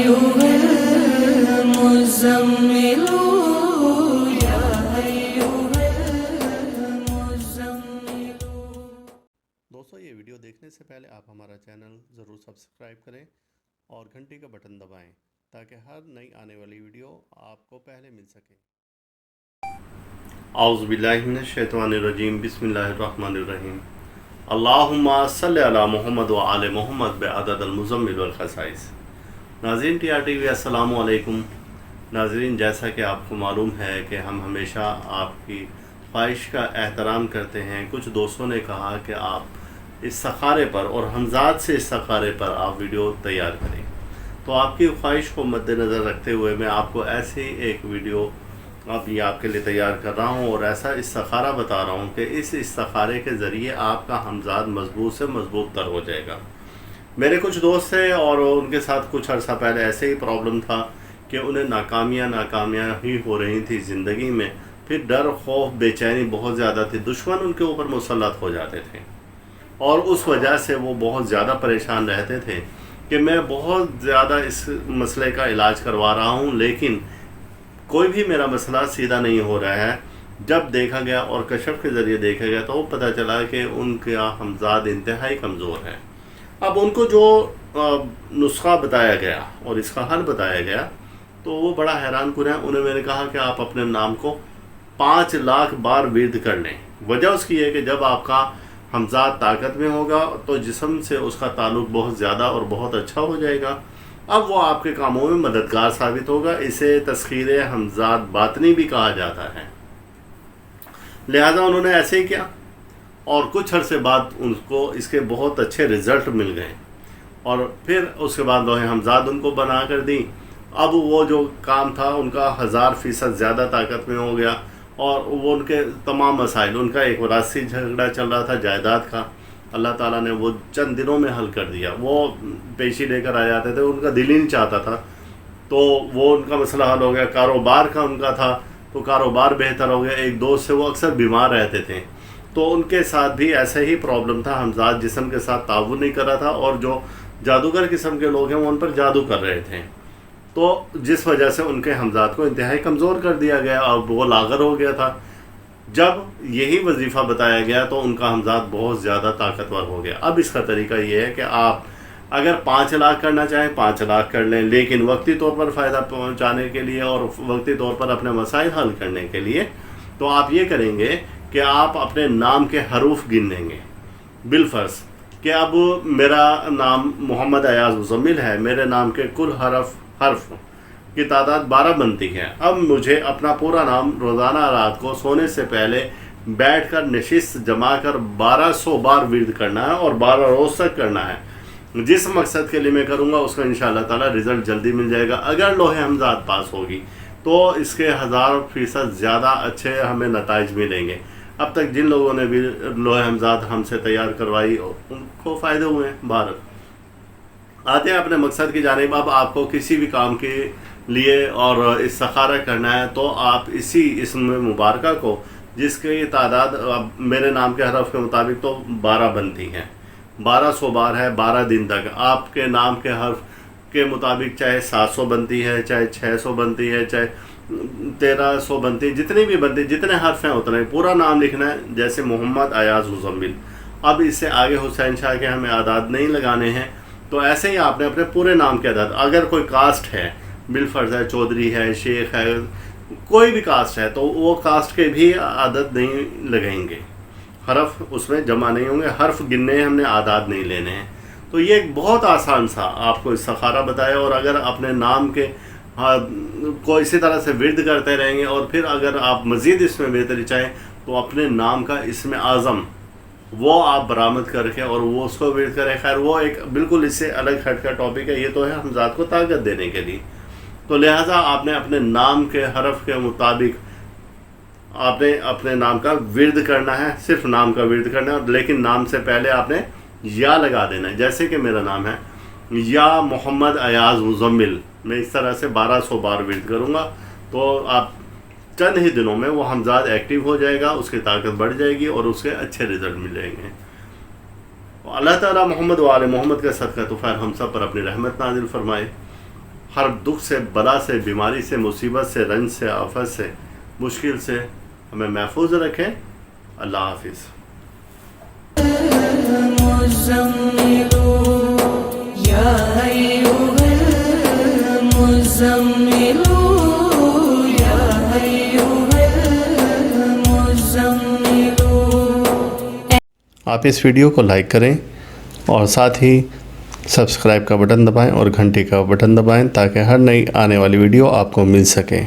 أيها المزمل يا أيها المزمل۔ دوستو یہ ویڈیو دیکھنے سے پہلے آپ ہمارا چینل ضرور سبسکرائب کریں اور گھنٹی کا بٹن دبائیں تاکہ ہر نئی آنے والی ویڈیو آپ کو پہلے مل سکے۔ اعوذ باللہ من الشیطان الرجیم، بسم اللہ الرحمن الرحیم۔ اللہم صلی علی محمد و آل محمد بعدد المزمل والخصائص۔ ناظرین ٹی آر ٹی وی، السلام علیکم۔ ناظرین، جیسا کہ آپ کو معلوم ہے کہ ہم ہمیشہ آپ کی خواہش کا احترام کرتے ہیں، کچھ دوستوں نے کہا کہ آپ استخارے پر اور حمزات سے استخارے پر آپ ویڈیو تیار کریں، تو آپ کی خواہش کو مد نظر رکھتے ہوئے میں آپ کو ایسی ایک ویڈیو آپ کے لیے تیار کر رہا ہوں اور ایسا استخارہ بتا رہا ہوں کہ اس استخارے کے ذریعے آپ کا حمزات مضبوط سے مضبوط تر ہو جائے گا۔ میرے کچھ دوست تھے اور ان کے ساتھ کچھ عرصہ پہلے ایسے ہی پرابلم تھا کہ انہیں ناکامیاں ہی ہو رہی تھی زندگی میں، پھر ڈر، خوف، بے چینی بہت زیادہ تھی، دشمن ان کے اوپر مسلط ہو جاتے تھے اور اس وجہ سے وہ بہت زیادہ پریشان رہتے تھے کہ میں بہت زیادہ اس مسئلے کا علاج کروا رہا ہوں لیکن کوئی بھی میرا مسئلہ سیدھا نہیں ہو رہا ہے۔ جب دیکھا گیا اور کشف کے ذریعے دیکھا گیا تو پتہ چلا کہ ان کا حمزات انتہائی کمزور ہے۔ اب ان کو جو نسخہ بتایا گیا اور اس کا حل بتایا گیا تو وہ بڑا حیران کن ہے۔ انہیں میں نے کہا کہ آپ اپنے نام کو 5 لاکھ بار ورد کر لیں۔ وجہ اس کی ہے کہ جب آپ کا حمزات طاقت میں ہوگا تو جسم سے اس کا تعلق بہت زیادہ اور بہت اچھا ہو جائے گا، اب وہ آپ کے کاموں میں مددگار ثابت ہوگا۔ اسے تسخیر حمزات باطنی بھی کہا جاتا ہے۔ لہذا انہوں نے ایسے ہی کیا اور کچھ عرصے بعد ان کو اس کے بہت اچھے رزلٹ مل گئے اور پھر اس کے بعد لوح حمزات ان کو بنا کر دیں۔ اب وہ جو کام تھا ان کا 1000% زیادہ طاقت میں ہو گیا اور وہ ان کے تمام مسائل، ان کا ایک وراثتی جھگڑا چل رہا تھا جائیداد کا، اللہ تعالیٰ نے وہ چند دنوں میں حل کر دیا۔ وہ پیشی لے کر آ جاتے تھے، ان کا دل ہی نہیں چاہتا تھا، تو وہ ان کا مسئلہ حل ہو گیا۔ کاروبار کا ان کا تھا تو کاروبار بہتر ہو گیا۔ ایک دوست سے وہ اکثر بیمار رہتے تھے تو ان کے ساتھ بھی ایسا ہی پرابلم تھا، حمزات جسم کے ساتھ تعاون نہیں کر رہا تھا اور جو جادوگر قسم کے لوگ ہیں وہ ان پر جادو کر رہے تھے، تو جس وجہ سے ان کے حمزات کو انتہائی کمزور کر دیا گیا اور وہ لاغر ہو گیا تھا۔ جب یہی وظیفہ بتایا گیا تو ان کا حمزات بہت زیادہ طاقتور ہو گیا۔ اب اس کا طریقہ یہ ہے کہ آپ اگر 5 لاکھ کرنا چاہیں 5 لاکھ کر لیں، لیکن وقتی طور پر فائدہ پہنچانے کے لیے اور وقتی طور پر اپنے مسائل حل کرنے کے لیے تو آپ یہ کریں گے کہ آپ اپنے نام کے حروف گن لیں گے۔ بالفرض کہ اب میرا نام محمد ایاز مزمل ہے، میرے نام کے کل حرف کی تعداد 12 بنتی ہے۔ اب مجھے اپنا پورا نام روزانہ رات کو سونے سے پہلے بیٹھ کر نشست جما کر 1200 بار ورد کرنا ہے اور 12 روز تک کرنا ہے۔ جس مقصد کے لیے میں کروں گا اس کا انشاءاللہ تعالی رزلٹ جلدی مل جائے گا۔ اگر لوح حمزات پاس ہوگی تو اس کے 1000% زیادہ اچھے ہمیں نتائج ملیں گے۔ اب تک جن لوگوں نے بھی لوح حمزات ہم سے تیار کروائی ان کو فائدے ہوئے ہیں۔ بھارت آتے ہیں اپنے مقصد کی جانب۔ اب آپ کو کسی بھی کام کے لیے اور استخارہ کرنا ہے تو آپ اسی اسم مبارکہ کو، جس کی تعداد میرے نام کے حرف کے مطابق تو 12 بنتی ہیں، 1200 بار ہے 12 دن تک۔ آپ کے نام کے حرف کے مطابق چاہے 700 بنتی ہے، چاہے 600 بنتی ہے، چاہے 1300 بنتی ہے، جتنی بھی بنتی، جتنے حرف ہیں اتنے پورا نام لکھنا ہے۔ جیسے محمد ایاز مزمل، اب اس سے آگے حسین شاہ کے ہمیں اعداد نہیں لگانے ہیں، تو ایسے ہی آپ نے اپنے پورے نام کے اعداد، اگر کوئی کاسٹ ہے، بالفرض ہے چودھری ہے، شیخ ہے، کوئی بھی کاسٹ ہے تو وہ کاسٹ کے بھی عدد نہیں لگائیں گے، حرف اس میں جمع نہیں ہوں گے، حرف گننے ہیں ہم نے، اعداد نہیں لینے ہیں۔ تو یہ ایک بہت آسان سا آپ کو استخارہ بتایا، اور اگر اپنے نام کے کو اسی طرح سے ورد کرتے رہیں گے اور پھر اگر آپ مزید اس میں بہتری چاہیں تو اپنے نام کا اسم اعظم وہ آپ برآمد کر کے اور وہ اس کو ورد کریں۔ خیر وہ ایک بالکل اس سے الگ ہٹ کا ٹاپک ہے، یہ تو ہے حمزات کو طاقت دینے کے لیے، تو لہٰذا آپ نے اپنے نام کے حرف کے مطابق آپ نے اپنے نام کا ورد کرنا ہے، صرف نام کا ورد کرنا ہے، لیکن نام سے پہلے آپ نے یا لگا دینا ہے۔ جیسے کہ میرا نام ہے یا محمد ایاز مزمل، میں اس طرح سے 1200 بار ورد کروں گا تو آپ چند ہی دنوں میں وہ حمزات ایکٹیو ہو جائے گا، اس کی طاقت بڑھ جائے گی اور اس کے اچھے رزلٹ مل جائیں گے۔ اللہ تعالیٰ محمد و آل محمد کا صدقہ تو خیر ہم سب پر اپنی رحمت نازل فرمائے۔ ہر دکھ سے، بلا سے، بیماری سے، مصیبت سے، رنج سے، آفت سے، مشکل سے ہمیں محفوظ رکھیں۔ اللہ حافظ۔ المزمل یا ایھا المزمل یا ایھا المزمل۔ آپ اس ویڈیو کو لائک کریں اور ساتھ ہی سبسکرائب کا بٹن دبائیں اور گھنٹی کا بٹن دبائیں تاکہ ہر نئی آنے والی ویڈیو آپ کو مل سکے۔